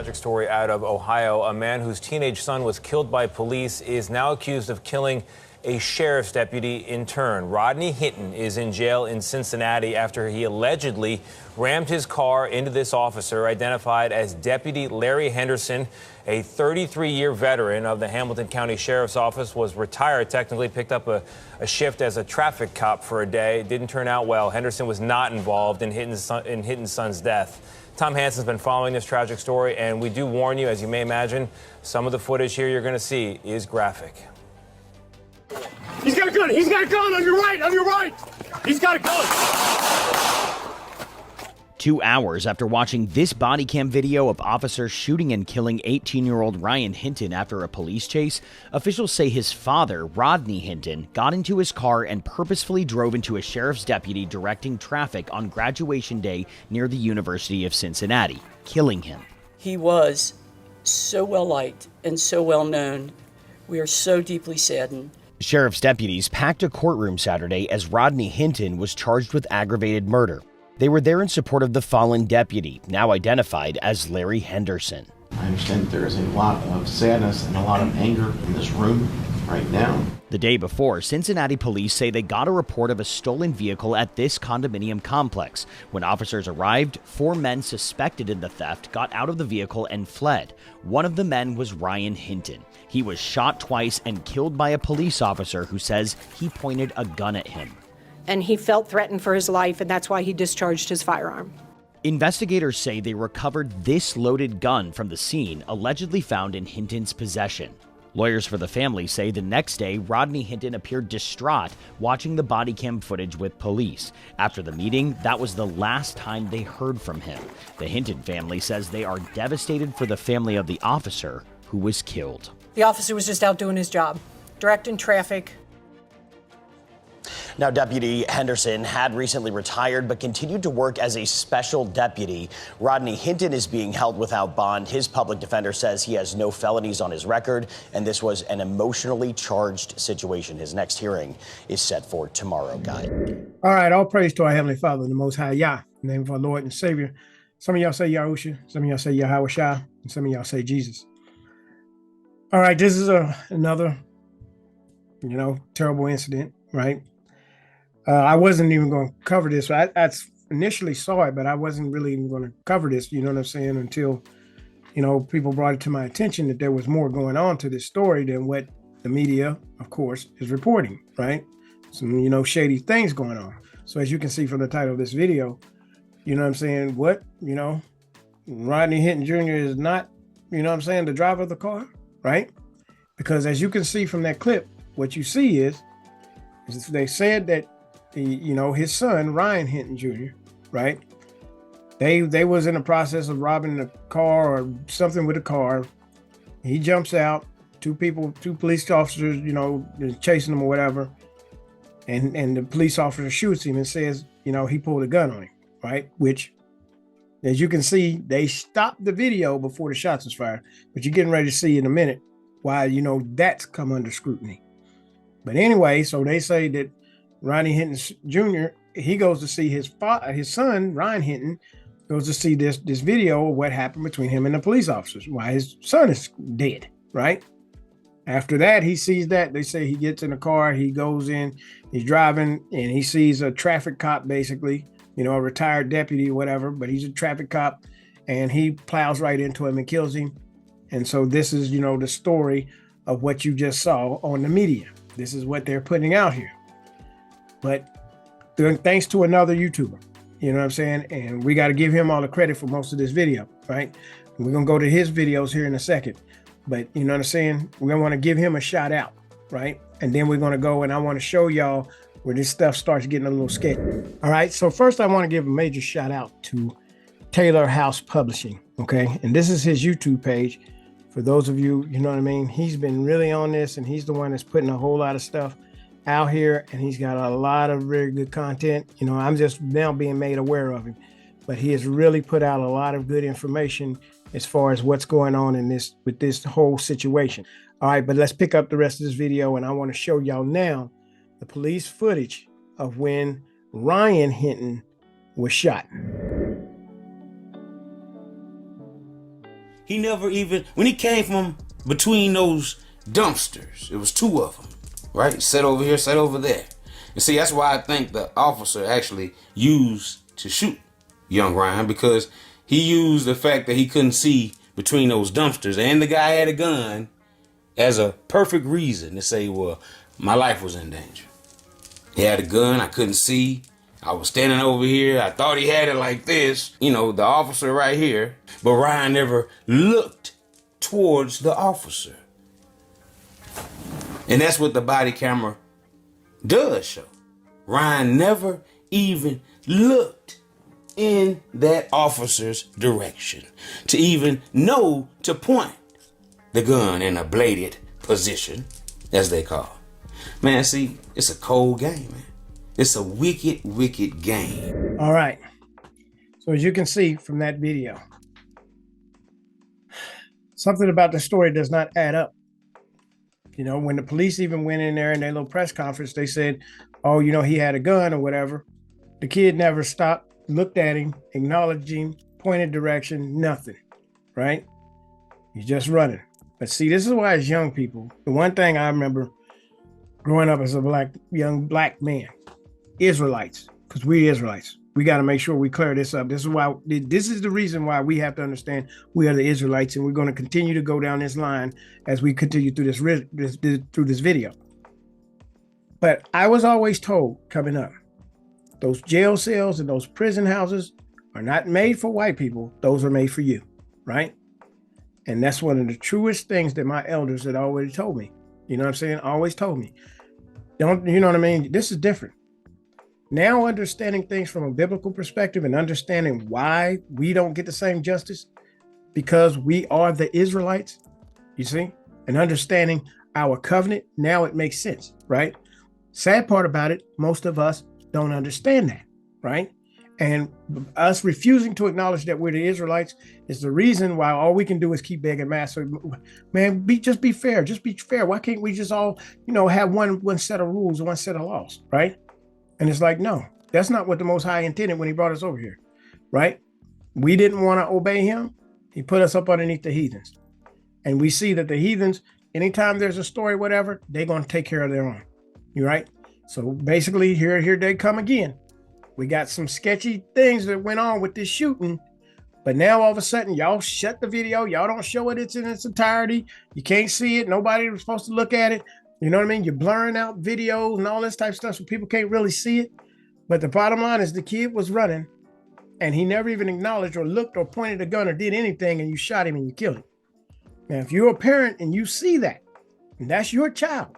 tragic story out of Ohio. A man whose teenage son was killed by police is now accused of killing a sheriff's deputy in turn. Rodney Hinton is in jail in Cincinnati after he allegedly rammed his car into this officer, identified as Deputy Larry Henderson, a 33-year veteran of the Hamilton County Sheriff's Office, was retired, technically picked up a shift as a traffic cop for a day. It didn't turn out well. Henderson was not involved in Hinton's son's death. Tom Hansen's been following this tragic story, and we do warn you, as you may imagine, some of the footage here you're going to see is graphic. He's got a gun! He's got a gun! On your right! On your right! He's got a gun! 2 hours after watching this body cam video of officers shooting and killing 18-year-old Ryan Hinton after a police chase, officials say his father, Rodney Hinton, got into his car and purposefully drove into a sheriff's deputy directing traffic on graduation day near the University of Cincinnati, killing him. He was so well liked and so well known. We are so deeply saddened. Sheriff's deputies packed a courtroom Saturday as Rodney Hinton was charged with aggravated murder. They were there in support of the fallen deputy, now identified as Larry Henderson. I understand that there is a lot of sadness and a lot of anger in this room right now. The day before, Cincinnati police say they got a report of a stolen vehicle at this condominium complex. When officers arrived, 4 men suspected in the theft got out of the vehicle and fled. One of the men was Ryan Hinton. He was shot twice and killed by a police officer who says he pointed a gun at him. And he felt threatened for his life, and that's why he discharged his firearm. Investigators say they recovered this loaded gun from the scene allegedly found in Hinton's possession. Lawyers for the family say the next day, Rodney Hinton appeared distraught watching the body cam footage with police. After the meeting, that was the last time they heard from him. The Hinton family says they are devastated for the family of the officer who was killed. The officer was just out doing his job, directing traffic. Now, Deputy Henderson had recently retired but continued to work as a special deputy. Rodney Hinton is being held without bond. His public defender says he has no felonies on his record, and this was an emotionally charged situation. His next hearing is set for tomorrow, Guy. All right, all praise to our Heavenly Father, the Most High Yah, in the name of our Lord and Savior. Some of y'all say Yahusha, some of y'all say Yahweh Shah, and some of y'all say Jesus. All right, this is another, terrible incident, right? I wasn't even going to cover this. I initially saw it, but I wasn't really even going to cover this, you know what I'm saying, until, people brought it to my attention that there was more going on to this story than what the media, of course, is reporting, right? Some, shady things going on. So as you can see from the title of this video, you know what I'm saying, Rodney Hinton Jr. is not, the driver of the car, right? Because as you can see from that clip, what you see is they said that his son, Ryan Hinton Jr., right? They was in the process of robbing a car or something with a car. He jumps out, two police officers, chasing him or whatever. And the police officer shoots him and says, he pulled a gun on him, right? Which, as you can see, they stopped the video before the shots was fired. But you're getting ready to see in a minute why, that's come under scrutiny. But anyway, so they say that Rodney Hinton Jr., he goes to see his son, Ryan Hinton, goes to see this video of what happened between him and the police officers, why his son is dead, right? After that, he sees that. They say he gets in the car, he goes in, he's driving, and he sees a traffic cop, basically, a retired deputy, whatever, but he's a traffic cop, and he plows right into him and kills him. And so this is, the story of what you just saw on the media. This is what they're putting out here. But thanks to another YouTuber, you know what I'm saying? And we got to give him all the credit for most of this video, right? We're going to go to his videos here in a second. But you know what I'm saying? We're going to want to give him a shout out, right? And then we're going to go and I want to show y'all where this stuff starts getting a little sketchy. All right. So first I want to give a major shout out to Taylor House Publishing, okay? And this is his YouTube page. For those of you, you know what I mean? He's been really on this, and he's the one that's putting a whole lot of stuff out here, and he's got a lot of very good content. I'm just now being made aware of him, but he has really put out a lot of good information as far as what's going on with this whole situation. All right, but let's pick up the rest of this video, and I want to show y'all now the police footage of when Ryan Hinton was shot. he never even, when he came from between those dumpsters, it was two of them, right? Sat over here, sat over there. And see, that's why I think the officer actually used to shoot young Ryan, because he used the fact that he couldn't see between those dumpsters and the guy had a gun as a perfect reason to say, well, my life was in danger. He had a gun, I couldn't see. I was standing over here, I thought he had it like this, you know, the officer right here, but Ryan never looked towards the officer. And that's what the body camera does show. Ryan never even looked in that officer's direction to even know to point the gun in a bladed position, as they call it. Man, see, it's a cold game, man. It's a wicked, wicked game. All right. So as you can see from that video, something about the story does not add up. You know, when the police even went in there in their little press conference, they said, oh, you know, he had a gun or whatever. The kid never stopped, looked at him, acknowledged him, pointed direction, nothing, right? He's just running. But see, this is why as young people, the one thing I remember growing up as a young black man, Israelites, because we Israelites, we got to make sure we clear this up. This is the reason why we have to understand we are the Israelites, and we're going to continue to go down this line as we continue through this video. But I was always told coming up, those jail cells and those prison houses are not made for white people. Those are made for you, right? And that's one of the truest things that my elders had always told me. You know what I'm saying? Always told me. Don't, you know what I mean? This is different. Now understanding things from a biblical perspective and understanding why we don't get the same justice because we are the Israelites, you see, and understanding our covenant, now it makes sense, right? Sad part about it, most of us don't understand that, right? And us refusing to acknowledge that we're the Israelites is the reason why all we can do is keep begging master, man, just be fair, just be fair. Why can't we just all, you know, have one set of rules and one set of laws, right? And it's like, no, that's not what the Most High intended when he brought us over here, right? We didn't want to obey him. He put us up underneath the heathens. And we see that the heathens, anytime there's a story, whatever, they're going to take care of their own. You right? So basically, here they come again. We got some sketchy things that went on with this shooting, but now all of a sudden, y'all shut the video. Y'all don't show it in its entirety. You can't see it. Nobody was supposed to look at it. You know what I mean? You're blurring out videos and all this type of stuff so people can't really see it. But the bottom line is the kid was running and he never even acknowledged or looked or pointed a gun or did anything, and you shot him and you killed him. Now, if you're a parent and you see that, and that's your child,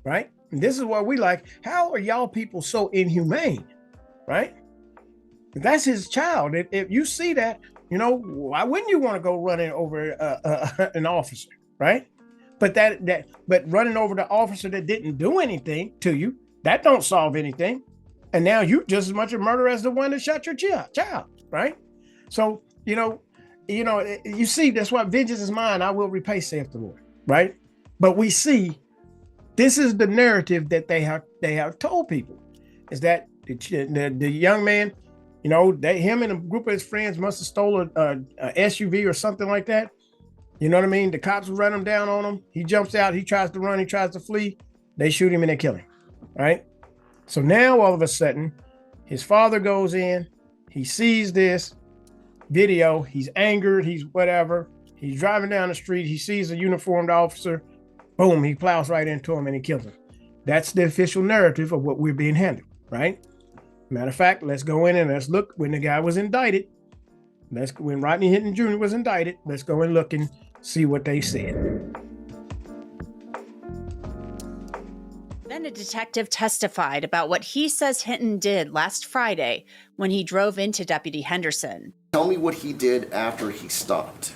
right? And this is what we like. How are y'all people so inhumane, right? If that's his child, if you see that, you know, why wouldn't you want to go running over an officer, right? But but running over the officer that didn't do anything to you, that don't solve anything. And now you just as much a murderer as the one that shot your child, right? So, you see, that's why vengeance is mine, I will repay, saith the Lord, right? But we see this is the narrative that they have told people, is that the young man, you know, him and a group of his friends must have stolen a SUV or something like that. You know what I mean? The cops run him down on him. He jumps out. He tries to run. He tries to flee. They shoot him and they kill him. Right? So now all of a sudden, his father goes in. He sees this video. He's angered. He's whatever. He's driving down the street. He sees a uniformed officer. Boom, he plows right into him and he kills him. That's the official narrative of what we're being handled. Right? Matter of fact, let's go in and let's look when the guy was indicted. When Rodney Hinton Jr. was indicted, let's go and look and see what they said. Then a detective testified about what he says Hinton did last Friday when he drove into Deputy Henderson. Tell me what he did after he stopped.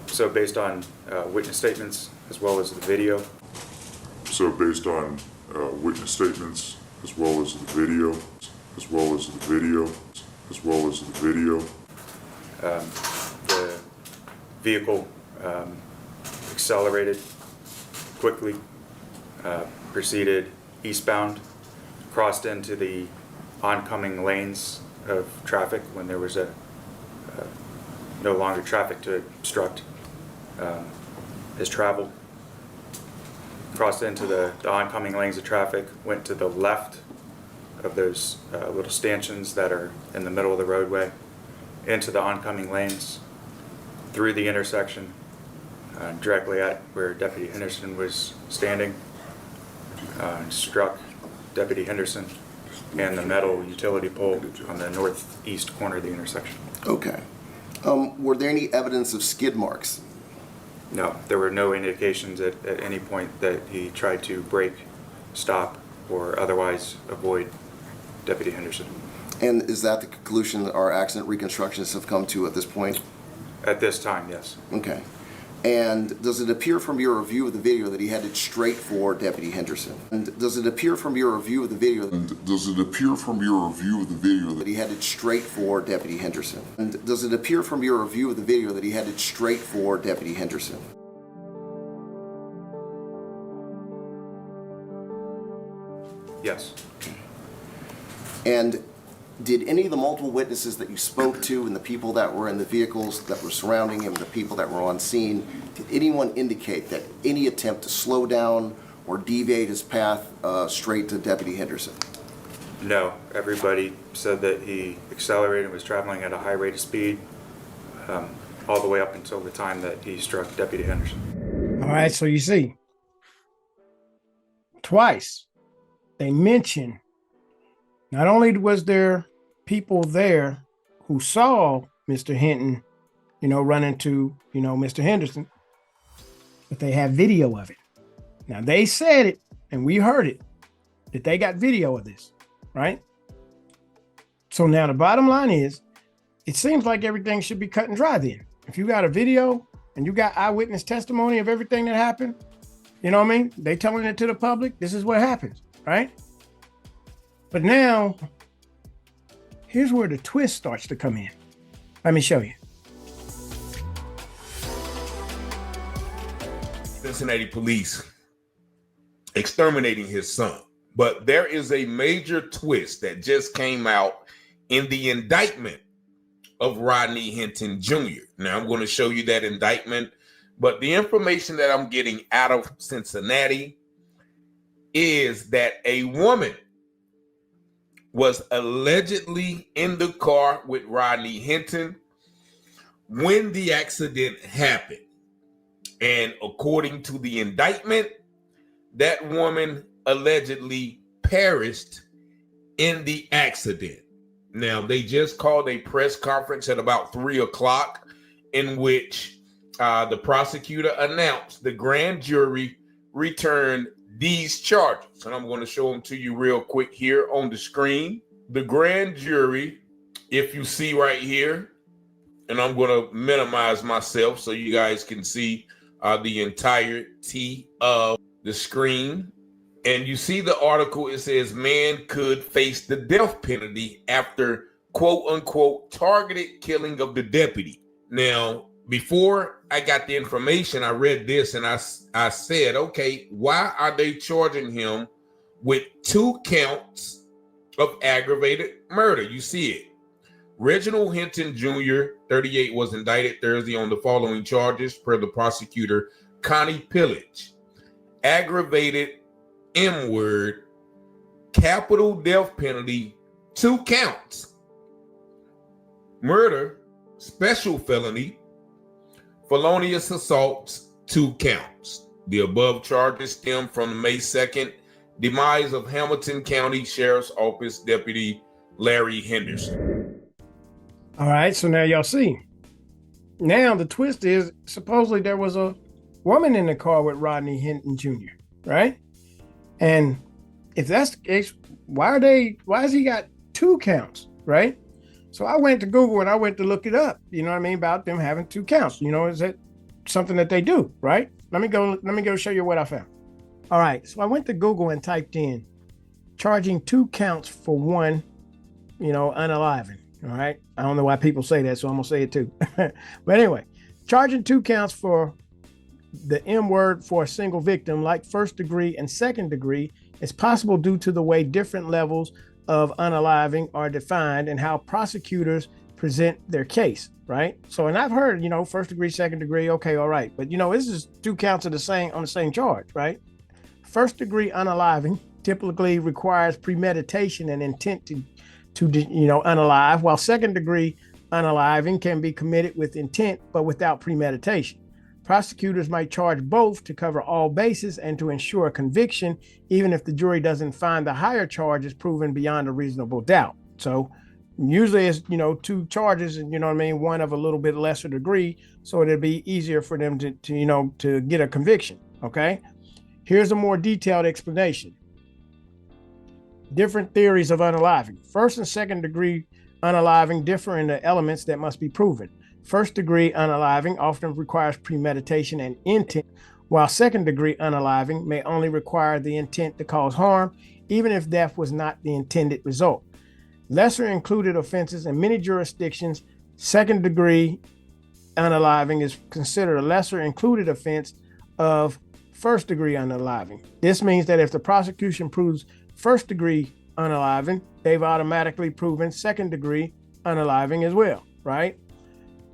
So based on witness statements as well as the video. The vehicle accelerated quickly, proceeded eastbound, crossed into the oncoming lanes of traffic when there was a no longer traffic to obstruct his travel. Crossed into the oncoming lanes of traffic, went to the left of those little stanchions that are in the middle of the roadway, into the oncoming lanes, through the intersection, directly at where Deputy Henderson was standing, and struck Deputy Henderson and the metal utility pole on the northeast corner of the intersection. Okay. Were there any evidence of skid marks? No, there were no indications at any point that he tried to brake, stop, or otherwise avoid Deputy Henderson. And is that the conclusion that our accident reconstructionists have come to at this point? At this time, yes. Okay. And does it appear from your review of the video that he headed straight for Deputy Henderson? And does it appear from your review of the video that he headed straight for Deputy Henderson? And does it appear from your review of the video that he headed straight for Deputy Henderson? Yes. And did any of the multiple witnesses that you spoke to and the people that were in the vehicles that were surrounding him, the people that were on scene, did anyone indicate that any attempt to slow down or deviate his path straight to Deputy Henderson? No. Everybody said that he accelerated and was traveling at a high rate of speed all the way up until the time that he struck Deputy Henderson. All right, so you see, twice they mentioned not only was there people there who saw Mr. Hinton, run into, Mr. Henderson, but they have video of it. Now they said it, and we heard it, that they got video of this, right? So now the bottom line is, it seems like everything should be cut and dry then. If you got a video and you got eyewitness testimony of everything that happened, you know what I mean? They telling it to the public, this is what happens, right? But now, here's where the twist starts to come in. Let me show you. Cincinnati police exterminating his son. But there is a major twist that just came out in the indictment of Rodney Hinton Jr. Now, I'm going to show you that indictment, but the information that I'm getting out of Cincinnati is that a woman was allegedly in the car with Rodney Hinton when the accident happened. And according to the indictment, that woman allegedly perished in the accident. Now, they just called a press conference at about 3 o'clock in which the prosecutor announced the grand jury returned these charges. And I'm going to show them to you real quick here on the screen. The grand jury, if you see right here, and I'm going to minimize myself so you guys can see the entirety of the screen. And you see the article, it says man could face the death penalty after quote unquote targeted killing of the deputy. Now, before I got the information, I read this and I said, okay, why are they charging him with 2 counts of aggravated murder? You see it. Reginald Hinton Jr., 38, was indicted Thursday on the following charges per the prosecutor, Connie Pillage. Aggravated M-word, capital death penalty, 2 counts. Murder, special felony, felonious assaults, 2 counts. The above charges stem from the May 2nd demise of Hamilton County Sheriff's Office Deputy Larry Henderson. All right, so now y'all see. Now the twist is supposedly there was a woman in the car with Rodney Hinton Jr., right? And if that's the case, why has he got 2 counts, right? So I went to Google and I went to look it up, you know what I mean, about them having 2 counts. Is that something that they do, right? Let me go show you what I found. All right, so I went to Google and typed in charging 2 counts for one, unaliving. All right. I don't know why people say that, so I'm gonna say it too. But anyway, charging 2 counts for the M word for a single victim, like first degree and second degree, is possible due to the way different levels of unaliving are defined and how prosecutors present their case, right? So, and I've heard, first degree, second degree, okay, all right. But, this is 2 counts of on the same charge, right? First degree unaliving typically requires premeditation and intent to unalive, while second degree unaliving can be committed with intent, but without premeditation. Prosecutors might charge both to cover all bases and to ensure a conviction, even if the jury doesn't find the higher charge is proven beyond a reasonable doubt. So usually it's, 2 charges and, one of a little bit lesser degree. So it'd be easier for them to get a conviction. Okay. Here's a more detailed explanation. Different theories of unaliving. First and second degree unaliving differ in the elements that must be proven. First degree unaliving often requires premeditation and intent, while second degree unaliving may only require the intent to cause harm, even if death was not the intended result. Lesser included offenses in many jurisdictions, second degree unaliving is considered a lesser included offense of first degree unaliving. This means that if the prosecution proves first degree unaliving, they've automatically proven second degree unaliving as well, right?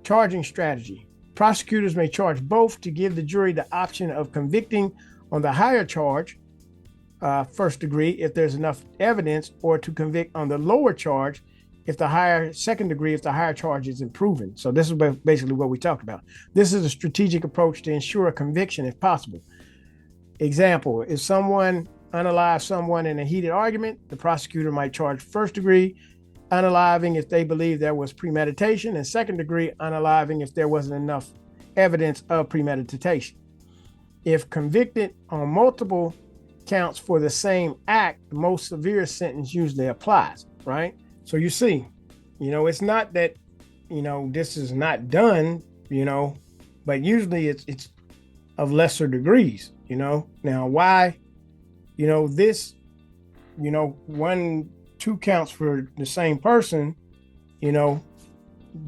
Charging strategy. Prosecutors may charge both to give the jury the option of convicting on the higher charge, first degree, if there's enough evidence, or to convict on the lower charge if the higher second degree, if the higher charge isn't proven. So this is basically what we talked about. This is a strategic approach to ensure a conviction if possible. Example, if someone unalives someone in a heated argument, the prosecutor might charge first degree unaliving if they believe there was premeditation, and second degree unaliving if there wasn't enough evidence of premeditation. If convicted on multiple counts for the same act, the most severe sentence usually applies, right? So you see, it's not that, this is not done, but usually it's of lesser degrees, Now why, this, 2 counts for the same person,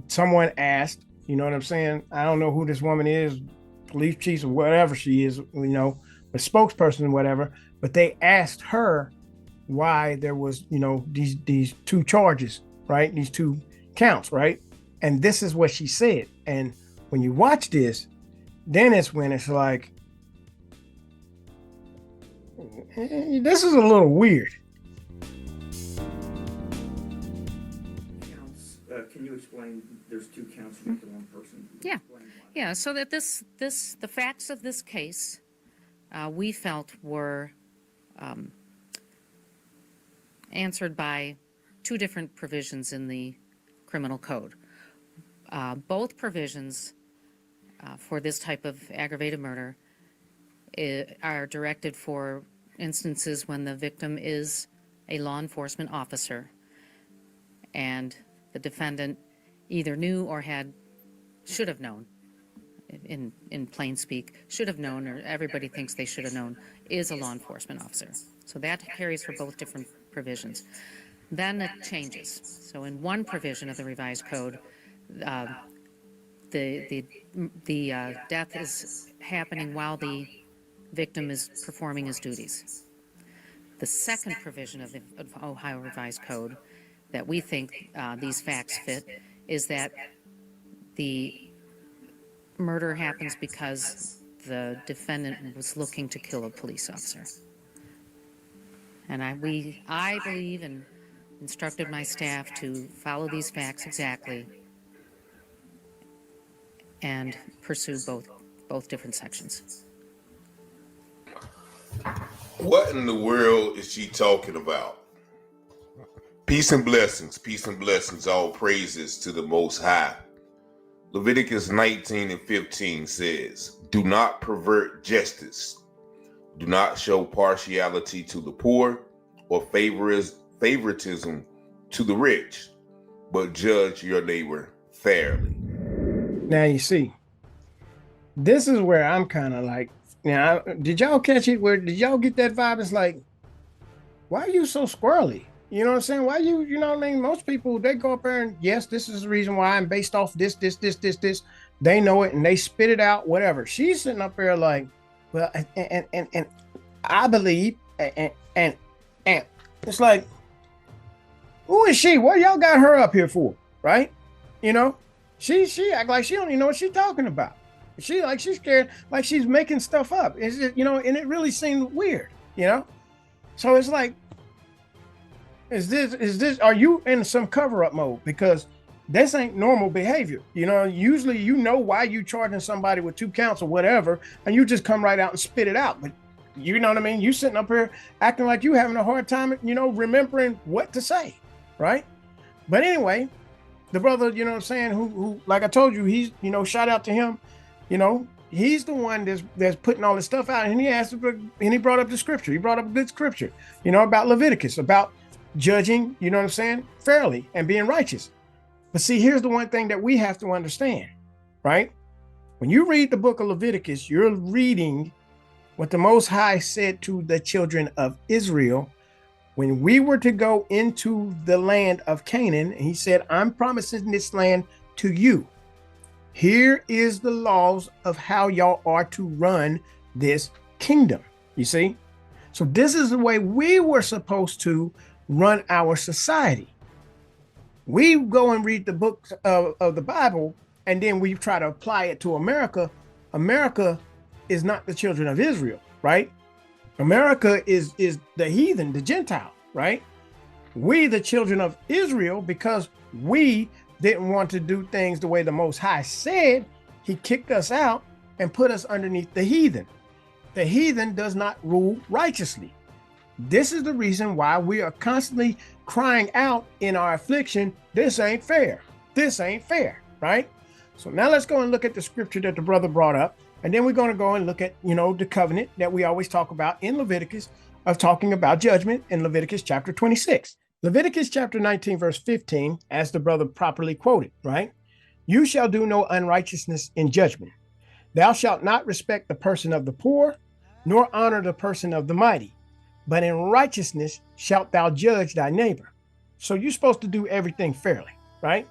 someone asked, you know what I'm saying? I don't know who this woman is, police chief or whatever she is, a spokesperson or whatever, but they asked her why there was, these 2 charges, right? These 2 counts, right? And this is what she said. And when you watch this, then it's when it's like, this is a little weird. Can you explain? There's 2 counts against one person. Yeah. So that the facts of this case, we felt were answered by 2 different provisions in the criminal code. Both provisions for this type of aggravated murder are directed for instances when the victim is a law enforcement officer and the defendant either knew or should have known, in plain speak, should have known, or everybody thinks they should have known, is a law enforcement officer. So that carries for both different provisions. Then it changes. So in one provision of the revised code, the death is happening while the victim is performing his duties. The second provision of the Ohio Revised Code that we think these facts fit is that the murder happens because the defendant was looking to kill a police officer. And I believe and instructed my staff to follow these facts exactly and pursue both different sections. What in the world is she talking about? Peace and blessings, all praises to the Most High. Leviticus 19:15 says, do not pervert justice. Do not show partiality to the poor or favoritism to the rich, but judge your neighbor fairly. Now you see, this is where I'm kind of like, now, did y'all catch it? Did y'all get that vibe? It's like, why are you so squirrely? You know what I'm saying? Why you know what I mean? Most people, they go up there and yes, this is the reason why I'm based off this. They know it and they spit it out, whatever. She's sitting up there like, well, and I believe, and it's like, who is she? What y'all got her up here for, right? You know, she act like she don't even know what she's talking about. She's scared, like she's making stuff up. It's just, and it really seemed weird, So it's like, are you in some cover-up mode? Because this ain't normal behavior. Usually why you charging somebody with 2 counts or whatever, and you just come right out and spit it out. But you know what I mean? You sitting up here acting like you having a hard time, remembering what to say, right? But anyway, the brother, who like I told you, he's, shout out to him. He's the one that's putting all this stuff out, and he brought up the scripture. He brought up a good scripture, about Leviticus, about judging, fairly and being righteous. But see, here's the one thing that we have to understand, right? When you read the book of Leviticus, you're reading what the Most High said to the children of Israel when we were to go into the land of Canaan. And he said, I'm promising this land to you. Here is the laws of how y'all are to run this kingdom. You see? So this is the way we were supposed to run our society. We go and read the books of the Bible, and then we try to apply it to America. America is not the children of Israel, right? America is the heathen, the Gentile, right? We, the children of Israel, because we didn't want to do things the way the Most High said, he kicked us out and put us underneath the heathen. The heathen does not rule righteously. This is the reason why we are constantly crying out in our affliction, this ain't fair. This ain't fair, right? So now let's go and look at the scripture that the brother brought up. And then we're going to go and look at, the covenant that we always talk about in Leviticus, of talking about judgment in Leviticus chapter 26. Leviticus chapter 19, verse 15, as the brother properly quoted, right? You shall do no unrighteousness in judgment. Thou shalt not respect the person of the poor, nor honor the person of the mighty, but in righteousness shalt thou judge thy neighbor. So you're supposed to do everything fairly, right?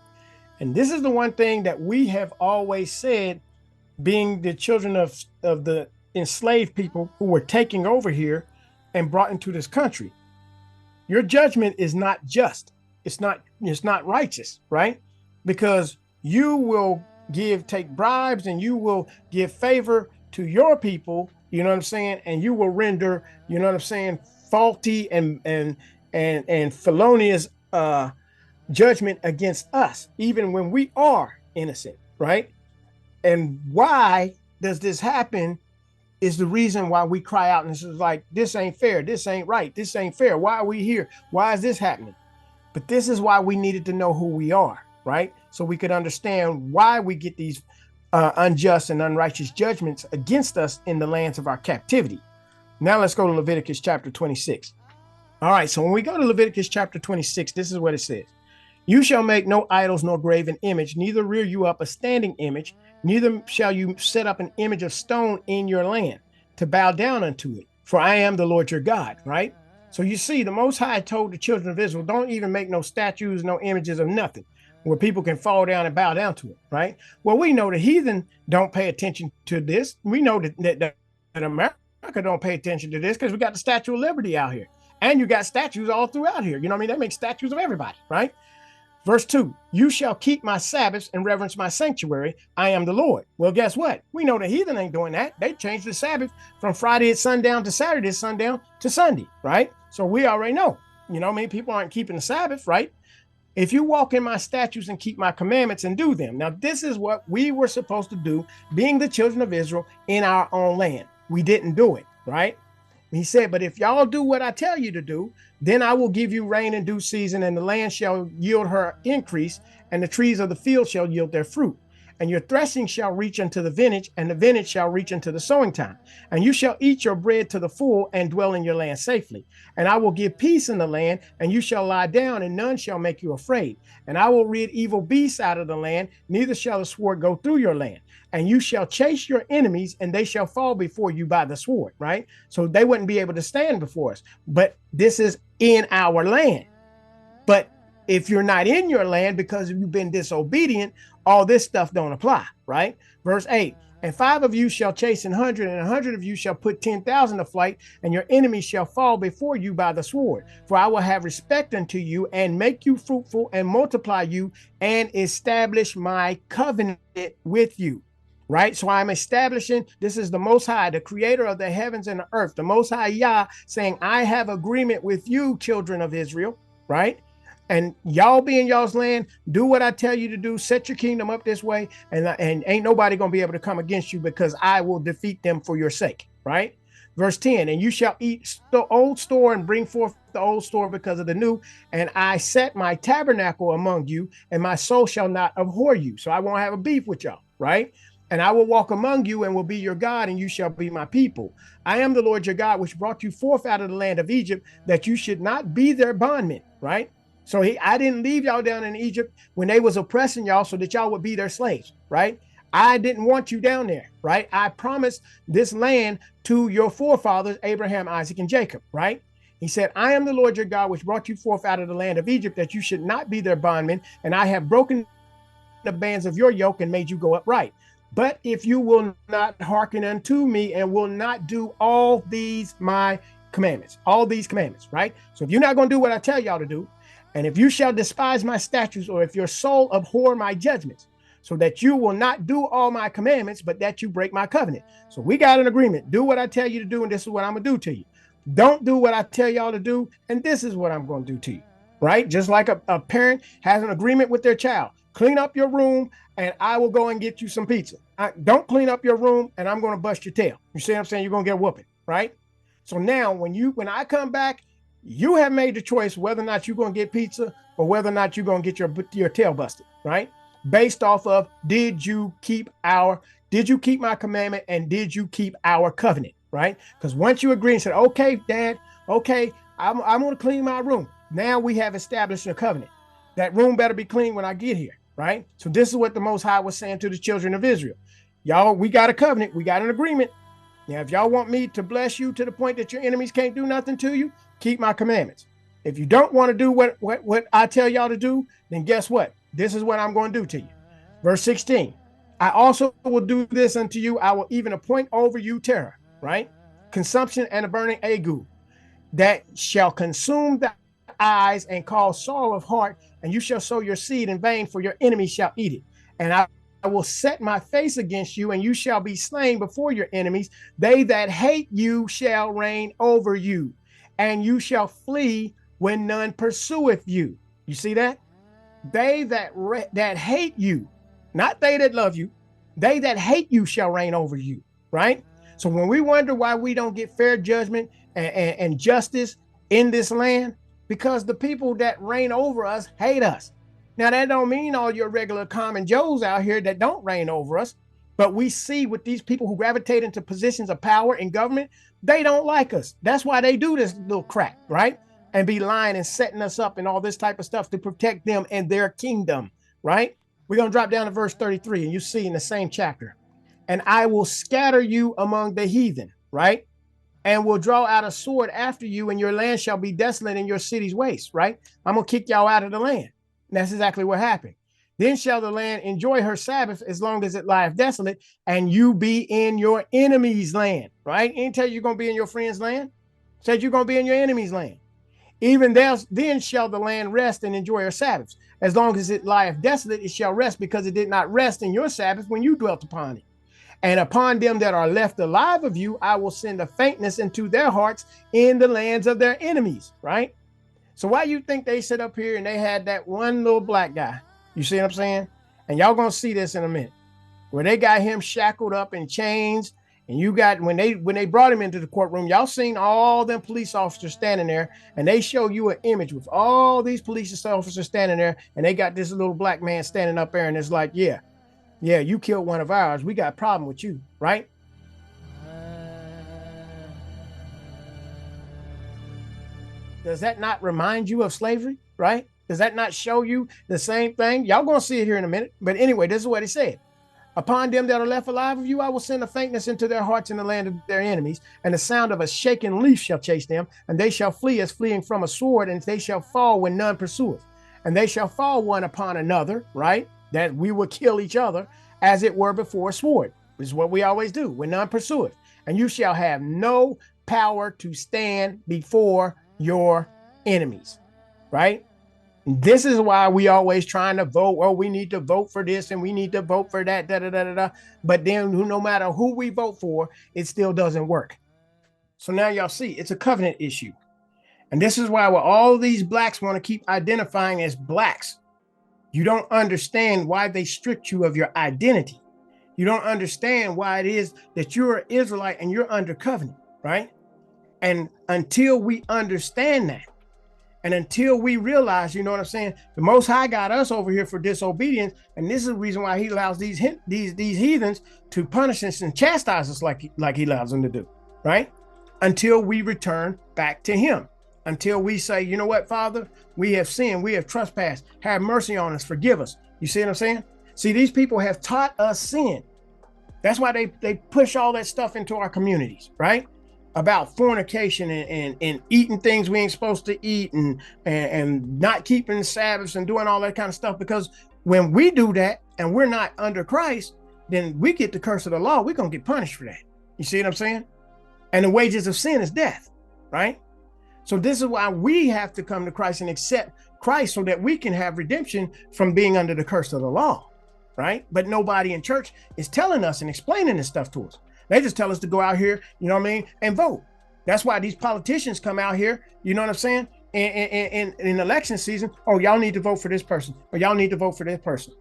And this is the one thing that we have always said, being the children of the enslaved people who were taking over here and brought into this country. Your judgment is not just. It's not righteous, right? Because you will take bribes and you will give favor to your people, and you will render, faulty and felonious judgment against us, even when we are innocent, right? And why does this happen is the reason why we cry out, and this is like, this ain't fair, this ain't right, this ain't fair. Why are we here? Why is this happening? But this is why we needed to know who we are, right? So we could understand why we get these unjust and unrighteous judgments against us in the lands of our captivity. Now let's go to Leviticus chapter 26. All right, so when we go to Leviticus chapter 26, this is what it says. You shall make no idols nor graven image, neither rear you up a standing image, neither shall you set up an image of stone in your land to bow down unto it. For I am the Lord your God, right? So you see, the Most High told the children of Israel, don't even make no statues, no images of nothing, where people can fall down and bow down to it, right? Well, we know the heathen don't pay attention to this. We know that America don't pay attention to this because we got the Statue of Liberty out here. And you got statues all throughout here. They make statues of everybody, right? Verse 2, you shall keep my Sabbaths and reverence my sanctuary. I am the Lord. Well, guess what? We know the heathen ain't doing that. They changed the Sabbath from Friday at sundown to Saturday at sundown to Sunday, right? So we already know, people aren't keeping the Sabbath, right? If you walk in my statutes and keep my commandments and do them. Now, this is what we were supposed to do, being the children of Israel in our own land. We didn't do it, right? He said, but if y'all do what I tell you to do, then I will give you rain in due season, and the land shall yield her increase, and the trees of the field shall yield their fruit. And your threshing shall reach unto the vintage, and the vintage shall reach unto the sowing time. And you shall eat your bread to the full and dwell in your land safely. And I will give peace in the land, and you shall lie down, and none shall make you afraid. And I will rid evil beasts out of the land, neither shall the sword go through your land. And you shall chase your enemies, and they shall fall before you by the sword, right? So they wouldn't be able to stand before us. But this is in our land. But if you're not in your land because you've been disobedient, all this stuff don't apply, right? Verse 8, And 5 of you shall chase 100, and 100 of you shall put 10,000 to flight, and your enemies shall fall before you by the sword. For I will have respect unto you, and make you fruitful, and multiply you, and establish my covenant with you. Right? So I'm establishing, this is the Most High, the creator of the heavens and the earth, the Most High Yah, saying, I have agreement with you, children of Israel, right? And y'all be in y'all's land, do what I tell you to do, set your kingdom up this way, and ain't nobody going to be able to come against you, because I will defeat them for your sake, right? Verse 10, and you shall eat the old store and bring forth the old store because of the new, and I set my tabernacle among you, and my soul shall not abhor you. So I won't have a beef with y'all, right? And I will walk among you and will be your God, and you shall be my people. I am the Lord your God, which brought you forth out of the land of Egypt, that you should not be their bondmen, right? So I didn't leave y'all down in Egypt when they was oppressing y'all so that y'all would be their slaves, right? I didn't want you down there, right? I promised this land to your forefathers, Abraham, Isaac, and Jacob, right? He said, I am the Lord your God, which brought you forth out of the land of Egypt, that you should not be their bondmen, and I have broken the bands of your yoke and made you go upright. But if you will not hearken unto me and will not do all these my commandments, right? So if you're not going to do what I tell y'all to do, and if you shall despise my statutes, or if your soul abhor my judgments, so that you will not do all my commandments, but that you break my covenant. So we got an agreement. Do what I tell you to do, and this is what I'm going to do to you. Don't do what I tell y'all to do, and this is what I'm going to do to you, right? Just like a parent has an agreement with their child. Clean up your room, and I will go and get you some pizza. Don't clean up your room, and I'm going to bust your tail. You see what I'm saying? You're going to get a whooping, right? So now when I come back, you have made the choice whether or not you're going to get pizza or whether or not you're going to get your tail busted, right? Based off of, did you keep my commandment, and did you keep our covenant, right? Because once you agree and said, okay, Dad, okay, I'm going to clean my room. Now we have established a covenant. That room better be clean when I get here, right? So this is what the Most High was saying to the children of Israel. Y'all, we got a covenant. We got an agreement. Now, if y'all want me to bless you to the point that your enemies can't do nothing to you, keep my commandments. If you don't want to do what I tell y'all to do, then guess what? This is what I'm going to do to you. Verse 16, I also will do this unto you. I will even appoint over you terror, right? Consumption and a burning ague that shall consume the eyes and cause sorrow of heart, and you shall sow your seed in vain, for your enemies shall eat it. And I will set my face against you, and you shall be slain before your enemies. They that hate you shall reign over you, and you shall flee when none pursueth you. You see that? They that hate you, not they that love you, they that hate you shall reign over you, right? So when we wonder why we don't get fair judgment and justice in this land, because the people that reign over us hate us. Now, that don't mean all your regular common Joes out here that don't reign over us, but we see with these people who gravitate into positions of power in government, they don't like us. That's why they do this little crap, right? And be lying and setting us up and all this type of stuff to protect them and their kingdom, right? We're going to drop down to verse 33, and you see in the same chapter, and I will scatter you among the heathen, right? And will draw out a sword after you, and your land shall be desolate and your cities waste, right? I'm going to kick y'all out of the land. And that's exactly what happened. Then shall the land enjoy her Sabbath as long as it lieth desolate, and you be in your enemy's land, right? Ain't tell you you're going to be in your friend's land. Said you're going to be in your enemy's land. Even then shall the land rest and enjoy her Sabbaths. As long as it lieth desolate, it shall rest, because it did not rest in your Sabbath when you dwelt upon it. And upon them that are left alive of you, I will send a faintness into their hearts in the lands of their enemies, right? So why you think they sit up here and they had that one little black guy? You see what I'm saying? And y'all gonna see this in a minute, where they got him shackled up in chains. And you got, when they brought him into the courtroom, y'all seen all them police officers standing there, and they show you an image with all these police officers standing there, and they got this little black man standing up there, and it's like, yeah, you killed one of ours. We got a problem with you, right? Does that not remind you of slavery, right? Does that not show you the same thing? Y'all gonna see it here in a minute. But anyway, this is what he said. Upon them that are left alive of you, I will send a faintness into their hearts in the land of their enemies, and the sound of a shaken leaf shall chase them, and they shall flee as fleeing from a sword, and they shall fall when none pursueth. And they shall fall one upon another, right? That we will kill each other, as it were before a sword. is what we always do. We're non-pursuant. And you shall have no power to stand before your enemies, right? This is why we always trying to vote. Oh, we need to vote for this and we need to vote for that, da, da, da, da, da. But then no matter who we vote for, it still doesn't work. So now y'all see, it's a covenant issue. And this is why all these blacks want to keep identifying as blacks. You don't understand why they stripped you of your identity. You don't understand why it is that you're an Israelite and you're under covenant, right? And until we understand that, and until we realize, you know what I'm saying, the Most High got us over here for disobedience, and this is the reason why he allows these heathens to punish us and chastise us like he allows them to do, right? Until we return back to him. Until we say, you know what, Father, we have sinned, we have trespassed, have mercy on us, forgive us. You see what I'm saying? See, these people have taught us sin. That's why they push all that stuff into our communities, right? About fornication and eating things we ain't supposed to eat and not keeping the Sabbaths and doing all that kind of stuff. Because when we do that and we're not under Christ, then we get the curse of the law. We're going to get punished for that. You see what I'm saying? And the wages of sin is death, right? So this is why we have to come to Christ and accept Christ so that we can have redemption from being under the curse of the law, right? But nobody in church is telling us and explaining this stuff to us. They just tell us to go out here, you know what I mean, and vote. That's why these politicians come out here, you know what I'm saying, in election season. Oh, y'all need to vote for this person, or y'all need to vote for this person.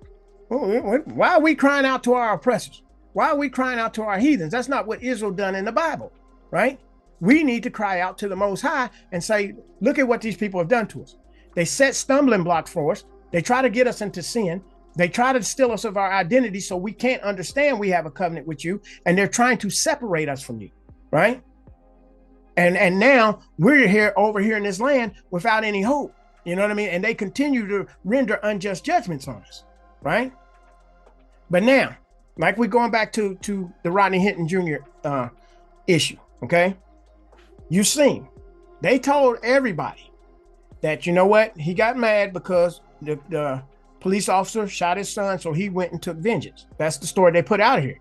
Why are we crying out to our oppressors? Why are we crying out to our heathens? That's not what Israel done in the Bible, right? We need to cry out to the Most High and say, look at what these people have done to us. They set stumbling blocks for us. They try to get us into sin. They try to steal us of our identity so we can't understand we have a covenant with you. And they're trying to separate us from you, right? And now we're here over here in this land without any hope. You know what I mean? And they continue to render unjust judgments on us, right? But now, like we're going back to the Rodney Hinton Jr. Issue, okay? You seen, they told everybody that, you know what, he got mad because the police officer shot his son, so he went and took vengeance. That's the story they put out here.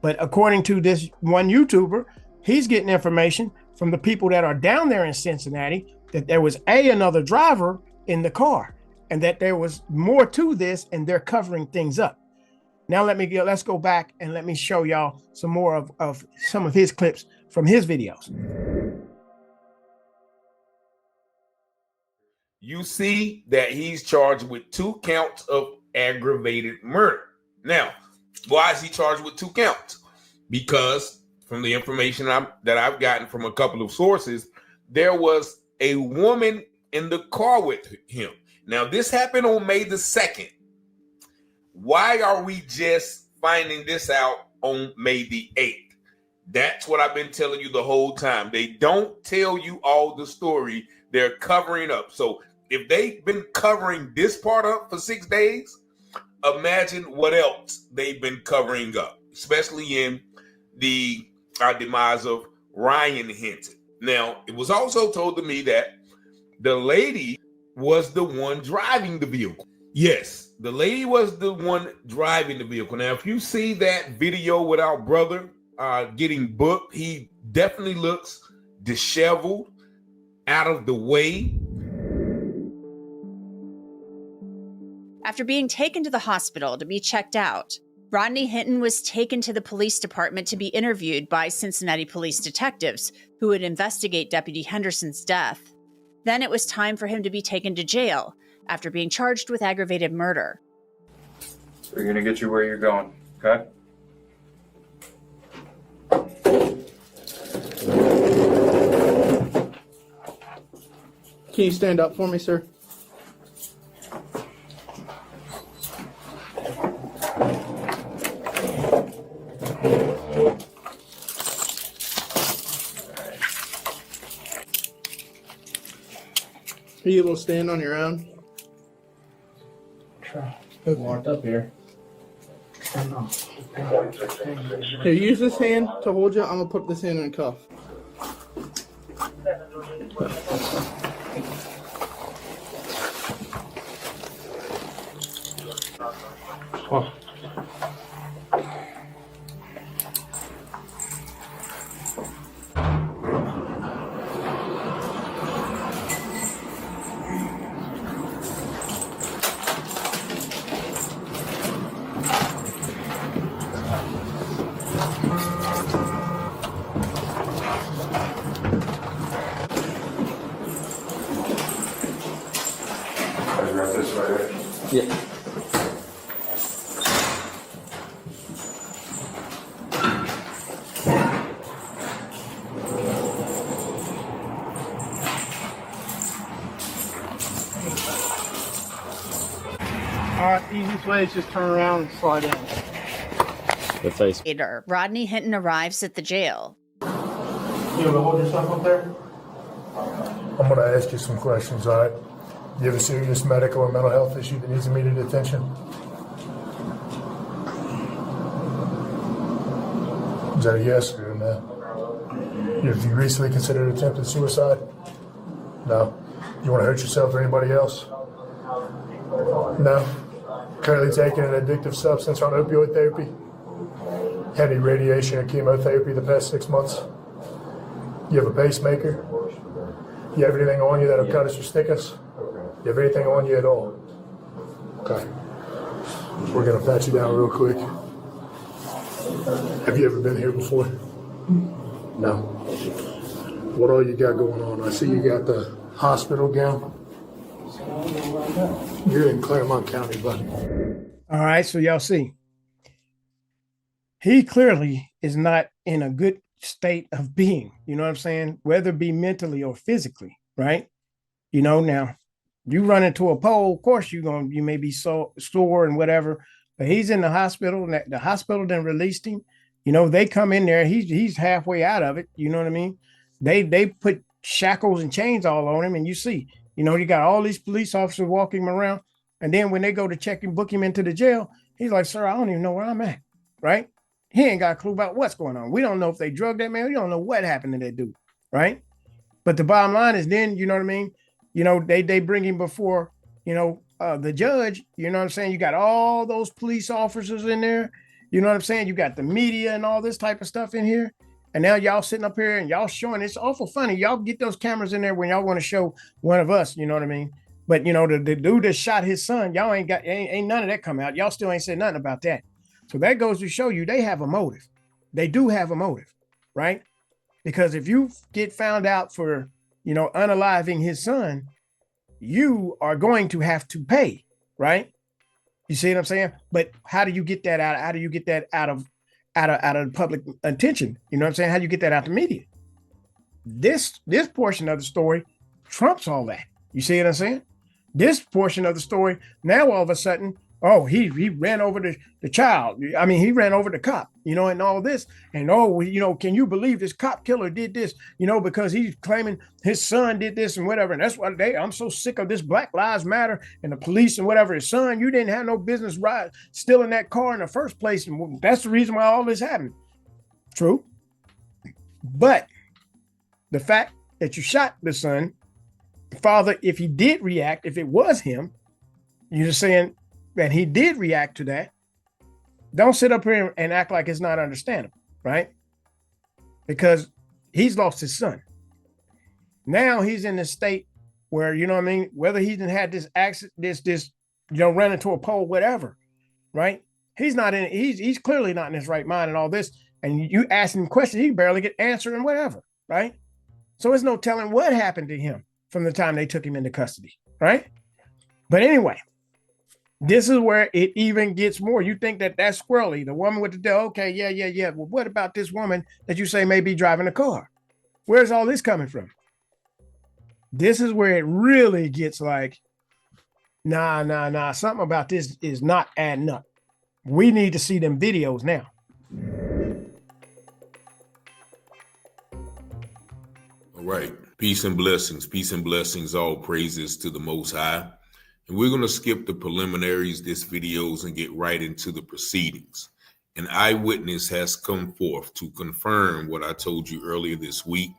But according to this one YouTuber, he's getting information from the people that are down there in Cincinnati that there was another driver in the car and that there was more to this and they're covering things up. Now let's go back and let me show y'all some more of some of his clips from his videos. You see that he's charged with 2 counts of aggravated murder. Now, why is he charged with 2 counts? Because from the information that I've gotten from a couple of sources, there was a woman in the car with him. Now, this happened on May the 2nd. Why are we just finding this out on May the 8th? That's what I've been telling you the whole time. They don't tell you all the story. They're covering up. So if they've been covering this part up for 6 days, imagine what else they've been covering up, especially in the demise of Ryan Hinton. Now, it was also told to me that the lady was the one driving the vehicle. Yes, the lady was the one driving the vehicle. Now, if you see that video with our brother getting booked, he definitely looks disheveled, out of the way. After being taken to the hospital to be checked out, Rodney Hinton was taken to the police department to be interviewed by Cincinnati police detectives who would investigate Deputy Henderson's death. Then it was time for him to be taken to jail after being charged with aggravated murder. We're going to get you where you're going, okay? Can you stand up for me, sir? Are you able to stand on your own? Try. Good warmed up here. Here, use this hand to hold you. I'm gonna put this hand in a cuff. Yeah. All right, easiest way is just turn around and slide down. The face. Later, Rodney Hinton arrives at the jail. You able to hold yourself up there? I'm going to ask you some questions, all right? Do you have a serious medical or mental health issue that needs immediate attention? Is that a yes or a no? Have you recently considered attempted suicide? No. You want to hurt yourself or anybody else? No. Currently taking an addictive substance on opioid therapy? Had any radiation or chemotherapy the past 6 months? You have a pacemaker? You have anything on you that'll cut us or stick us? You have anything on you at all? Okay. We're gonna pat you down real quick. Have you ever been here before? No. What all you got going on? I see you got the hospital gown. You're in Claremont County, buddy. All right, so y'all see, he clearly is not in a good state of being, you know what I'm saying? Whether it be mentally or physically, right? You know, now you run into a pole, of course you may be so sore and whatever, but he's in the hospital and the hospital then released him. You know, they come in there, he's halfway out of it, you know what I mean? They put shackles and chains all on him, and you see, you know, you got all these police officers walking him around, and then when they go to check him, book him into the jail, he's like, sir, I don't even know where I'm at, right? He ain't got a clue about what's going on. We don't know if they drugged that man. We don't know what happened to that dude, right? But the bottom line is then, you know what I mean? You know, they bring him before, you know, the judge, you know what I'm saying? You got all those police officers in there. You know what I'm saying? You got the media and all this type of stuff in here. And now y'all sitting up here and y'all showing, it's awful funny. Y'all get those cameras in there when y'all want to show one of us, you know what I mean? But, you know, the dude that shot his son, y'all ain't none of that come out. Y'all still ain't said nothing about that. So that goes to show you they have a motive. They do have a motive, right? Because if you get found out for, you know, unaliving his son, you are going to have to pay, right? You see what I'm saying? But how do you get that out? How do you get that out of public attention? You know what I'm saying? How do you get that out the media? This portion of the story trumps all that. You see what I'm saying? This portion of the story, now all of a sudden, oh, he ran over the child. I mean, he ran over the cop, you know, and all this. And, oh, you know, can you believe this cop killer did this, you know, because he's claiming his son did this and whatever. And that's why I'm so sick of this Black Lives Matter and the police and whatever. His son, you didn't have no business stealing that car in the first place. And that's the reason why all this happened. True. But the fact that you shot the son, father, if he did react, if it was him, you're just saying that he did react to that. Don't sit up here and act like it's not understandable, right? Because he's lost his son. Now he's in a state where, you know what I mean, whether he didn't have this accident, this, you know, ran into a pole, whatever, right? He's clearly not in his right mind and all this. And you ask him questions, he barely get answered and whatever, right? So there's no telling what happened to him from the time they took him into custody, right? But anyway, this is where it even gets more. You think that's squirrely, the woman with the dog. Okay, yeah. Well, what about this woman that you say may be driving a car? Where's all this coming from? This is where it really gets like, nah. Something about this is not adding up. We need to see them videos now. All right. Peace and blessings. All praises to the Most High. And we're going to skip the preliminaries, this videos, and get right into the proceedings. An eyewitness has come forth to confirm what I told you earlier this week,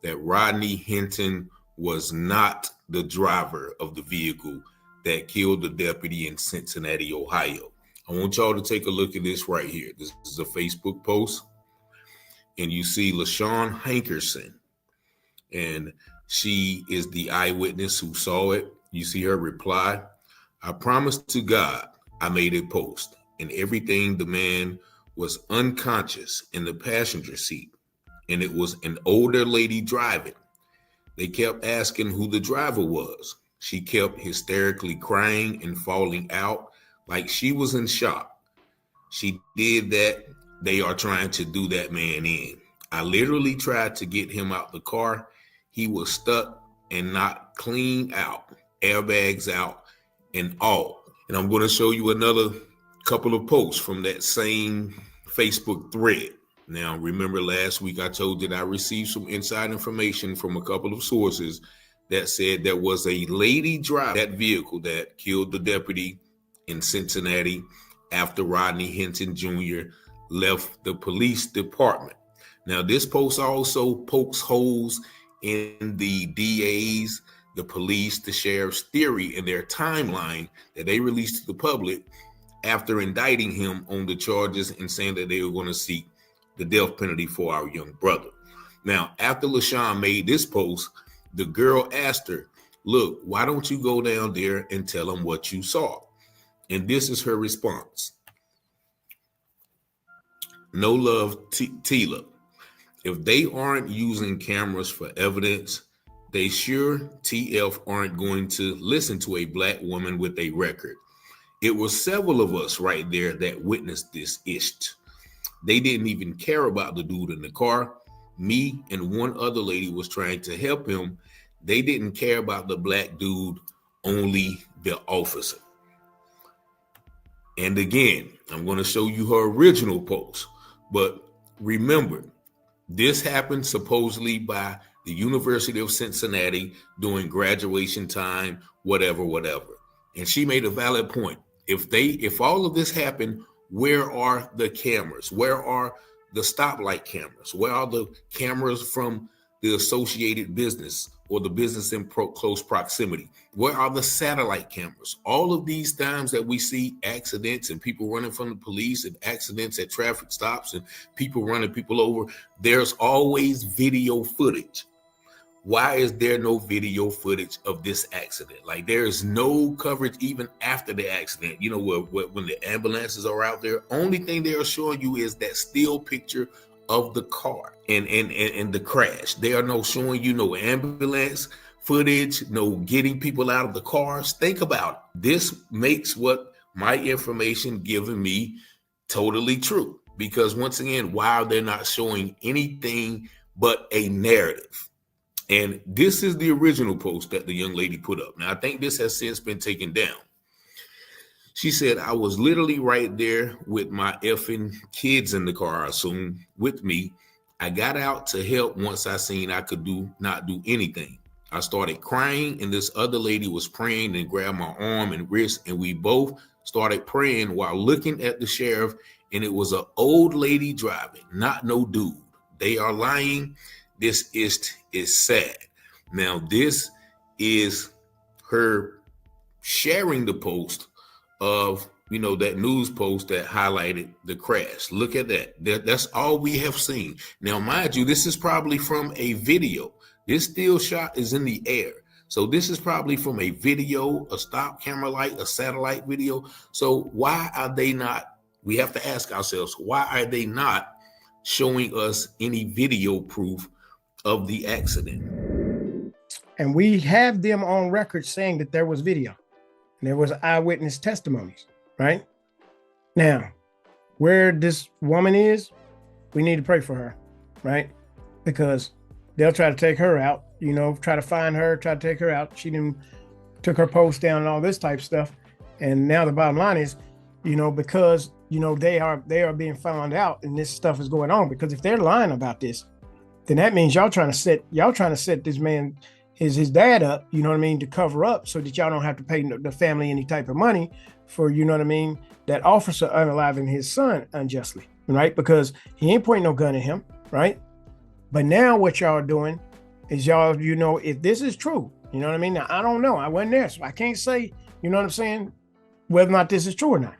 that Rodney Hinton was not the driver of the vehicle that killed the deputy in Cincinnati, Ohio. I want y'all to take a look at this right here. This is a Facebook post. And you see LaShawn Hankerson. And she is the eyewitness who saw it. You see her reply, I promise to God, I made a post and everything. The man was unconscious in the passenger seat and it was an older lady driving. They kept asking who the driver was. She kept hysterically crying and falling out like she was in shock. She did that. They are trying to do that man in. I literally tried to get him out the car. He was stuck and not clean out, airbags out and all. And I'm going to show you another couple of posts from that same Facebook thread. Now, remember last week I told you that I received some inside information from a couple of sources that said there was a lady driving that vehicle that killed the deputy in Cincinnati after Rodney Hinton Jr. left the police department. Now, this post also pokes holes in the DA's, the police, the sheriff's theory and their timeline that they released to the public after indicting him on the charges and saying that they were going to seek the death penalty for our young brother. Now, after LaShawn made this post, the girl asked her, look, why don't you go down there and tell them what you saw? And this is her response. No love, Tila. If they aren't using cameras for evidence, they sure TF aren't going to listen to a black woman with a record. It was several of us right there that witnessed this ish. They didn't even care about the dude in the car. Me and one other lady was trying to help him. They didn't care about the black dude, only the officer. And again, I'm going to show you her original post. But remember, this happened supposedly by the University of Cincinnati during graduation time, whatever. And she made a valid point. If all of this happened, where are the cameras? Where are the stoplight cameras? Where are the cameras from the associated business or the business in close proximity? Where are the satellite cameras? All of these times that we see accidents and people running from the police and accidents at traffic stops and people running people over, there's always video footage. Why is there no video footage of this accident? Like, there is no coverage even after the accident. You know, when the ambulances are out there, only thing they are showing you is that still picture of the car and the crash. They are no showing you no ambulance footage, no getting people out of the cars. Think about it. This makes what my information given me totally true. Because once again, why are they not showing anything but a narrative? And this is the original post that the young lady put up. Now, I think this has since been taken down. She said, I was literally right there with my effing kids in the car, I assume, with me. I got out to help once I seen I could not do anything. I started crying and this other lady was praying and grabbed my arm and wrist. And we both started praying while looking at the sheriff. And it was an old lady driving, not no dude. They are lying. This is sad. Now, this is her sharing the post of, that news post that highlighted the crash. Look at that. That's all we have seen. Now, mind you, this is probably from a video. This still shot is in the air. So this is probably from a video, a stop camera light, a satellite video. So why are they not, we have to ask ourselves, why are they not showing us any video proof of the accident? And we have them on record saying that there was video and there was eyewitness testimonies, right? Now, where this woman is, we need to pray for her, right? Because they'll try to take her out, try to find her, try to take her out. She took her post down and all this type of stuff. And now the bottom line is, because, they are being found out and this stuff is going on. Because if they're lying about this, then that means y'all trying to set this man, his dad up, to cover up so that y'all don't have to pay the family any type of money for, that officer unaliving his son unjustly, right? Because he ain't pointing no gun at him, right? But now what y'all are doing is y'all, if this is true, Now, I don't know. I wasn't there, so I can't say, whether or not this is true or not.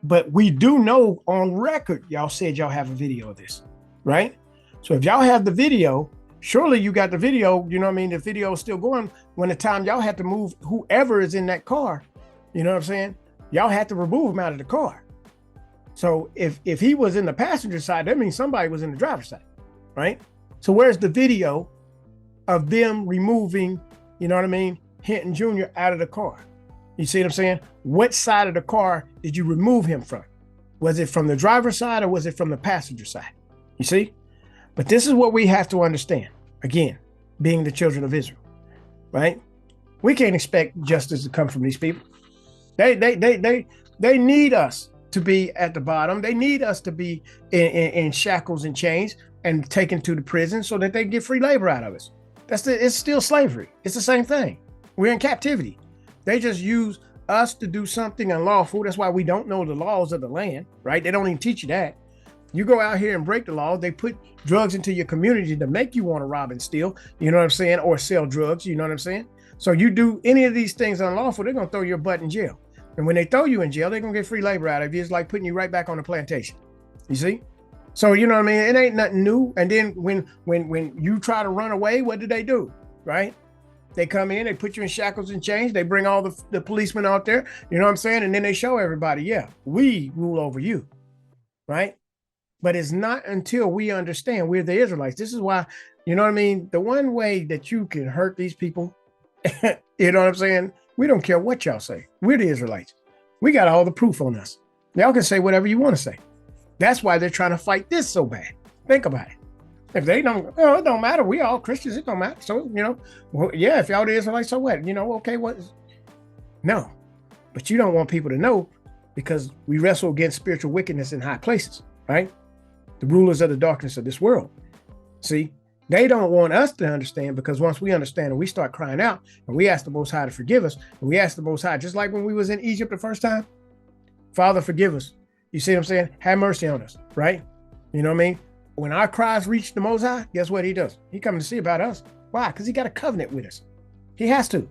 But we do know on record, y'all said y'all have a video of this, right? So if y'all have the video, surely you got the video, the video is still going when the time y'all had to move whoever is in that car, y'all had to remove him out of the car. So if he was in the passenger side, that means somebody was in the driver's side, right? So where's the video of them removing, Hinton Jr. out of the car? You see what I'm saying? What side of the car did you remove him from? Was it from the driver's side or was it from the passenger side? You see? But this is what we have to understand. Again, being the children of Israel, right? We can't expect justice to come from these people. They need us to be at the bottom. They need us to be in shackles and chains and taken to the prison so that they get free labor out of us. It's still slavery. It's the same thing. We're in captivity. They just use us to do something unlawful. That's why we don't know the laws of the land, right? They don't even teach you that. You go out here and break the law. They put drugs into your community to make you want to rob and steal, you know what I'm saying? Or sell drugs, you know what I'm saying? So you do any of these things unlawful, they're going to throw your butt in jail. And when they throw you in jail, they're going to get free labor out of you. It's like putting you right back on the plantation. You see? So, you know what I mean? It ain't nothing new. And then when you try to run away, what do? Right? They come in, they put you in shackles and chains. They bring all the policemen out there, you know what I'm saying? And then they show everybody, yeah, we rule over you, right? But it's not until we understand we're the Israelites. This is why, you know what I mean? The one way that you can hurt these people, you know what I'm saying? We don't care what y'all say. We're the Israelites. We got all the proof on us. Y'all can say whatever you want to say. That's why they're trying to fight this so bad. Think about it. If they don't, oh, it don't matter. We all Christians. It don't matter. So, you know, well, yeah, if y'all the Israelites, so what? You know, okay, what? No, but you don't want people to know because we wrestle against spiritual wickedness in high places, right? The rulers of the darkness of this world. See, they don't want us to understand because once we understand and we start crying out and we ask the Most High to forgive us, and we ask the Most High, just like when we was in Egypt the first time, Father, forgive us. You see what I'm saying? Have mercy on us, right? You know what I mean? When our cries reach the Most High, guess what he does? He comes to see about us. Why? Because he got a covenant with us. He has to.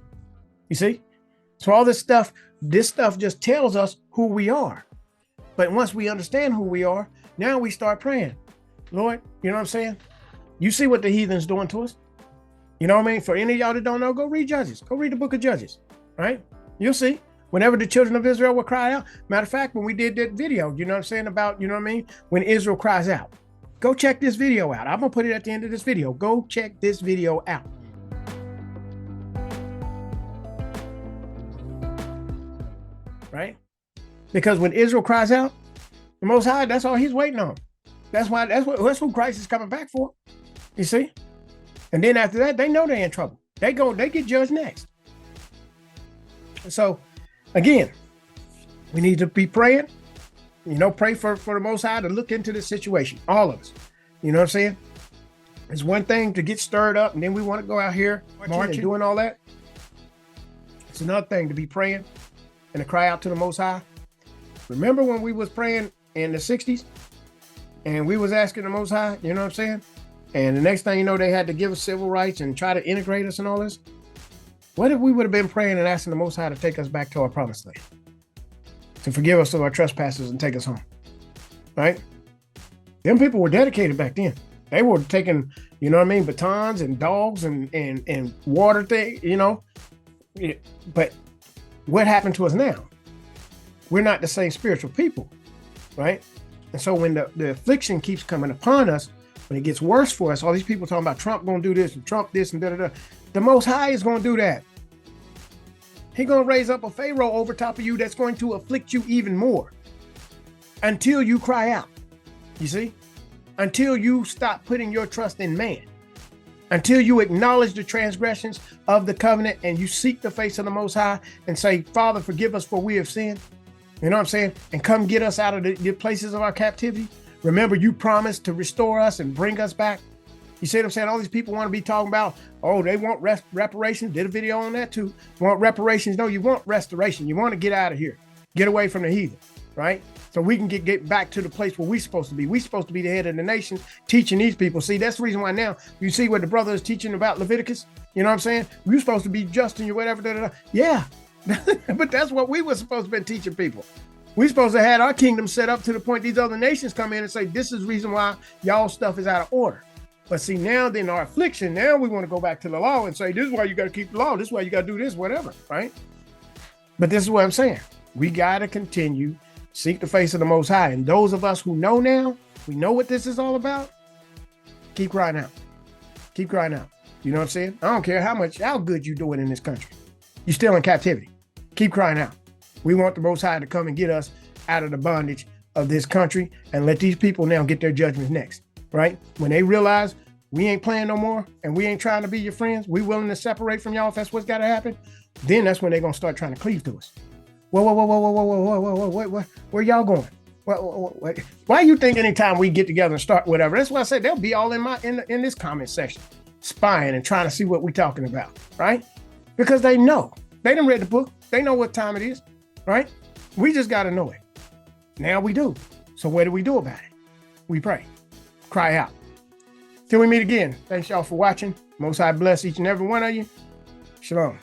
You see? So all this stuff just tells us who we are. But once we understand who we are, now we start praying. Lord, you know what I'm saying? You see what the heathen's doing to us? You know what I mean? For any of y'all that don't know, go read Judges. Go read the book of Judges, right? You'll see. Whenever the children of Israel would cry out. Matter of fact, when we did that video, you know what I'm saying, about, you know what I mean, when Israel cries out. Go check this video out. I'm going to put it at the end of this video. Go check this video out. Right? Because when Israel cries out, the Most High, that's all he's waiting on. That's who Christ is coming back for. You see? And then after that, they know they're in trouble. They get judged next. So, again, we need to be praying. You know, pray for the Most High to look into this situation. All of us. You know what I'm saying? It's one thing to get stirred up and then we want to go out here marching and doing all that. It's another thing to be praying and to cry out to the Most High. Remember when we was praying in the 60s and we was asking the Most High, you know what I'm saying? And the next thing you know, they had to give us civil rights and try to integrate us and all this. What if we would have been praying and asking the Most High to take us back to our promised land? To forgive us of our trespasses and take us home, right? Them people were dedicated back then. They were taking, you know what I mean, batons and dogs and water thing, you know. But what happened to us now? We're not the same spiritual people, right? And so when the affliction keeps coming upon us, when it gets worse for us, all these people talking about Trump gonna do this and Trump this and da-da-da. The Most High is gonna do that. He's going to raise up a Pharaoh over top of you that's going to afflict you even more until you cry out. You see? Until you stop putting your trust in man. Until you acknowledge the transgressions of the covenant and you seek the face of the Most High and say, Father, forgive us for we have sinned. You know what I'm saying? And come get us out of the places of our captivity. Remember, you promised to restore us and bring us back. You see what I'm saying? All these people want to be talking about, oh, they want reparations. Did a video on that too. Want reparations? No, you want restoration. You want to get out of here. Get away from the heathen, right? So we can get back to the place where we're supposed to be. We're supposed to be the head of the nation, teaching these people. See, that's the reason why now you see what the brother is teaching about Leviticus. You know what I'm saying? You're supposed to be just in your whatever. Da, da, da. Yeah, but that's what we were supposed to be teaching people. We're supposed to have our kingdom set up to the point these other nations come in and say, this is the reason why y'all stuff is out of order. But see, now then our affliction, now we want to go back to the law and say, this is why you got to keep the law. This is why you got to do this, whatever, right? But this is what I'm saying. We got to continue, seek the face of the Most High. And those of us who know now, we know what this is all about. Keep crying out. Keep crying out. You know what I'm saying? I don't care how good you're doing in this country. You're still in captivity. Keep crying out. We want the Most High to come and get us out of the bondage of this country and let these people now get their judgments next, right? When they realize we ain't playing no more and we ain't trying to be your friends, we willing to separate from y'all if that's what's got to happen, then that's when they're going to start trying to cleave to us. Whoa, where y'all going? Why you think anytime we get together and start whatever? That's why I said they'll be all in this comment section, spying and trying to see what we're talking about, right? Because they know. They done read the book. They know what time it is, right? We just got to know it. Now we do. So what do we do about it? We pray. Cry out. Till we meet again. Thanks y'all for watching. Most High bless each and every one of you. Shalom.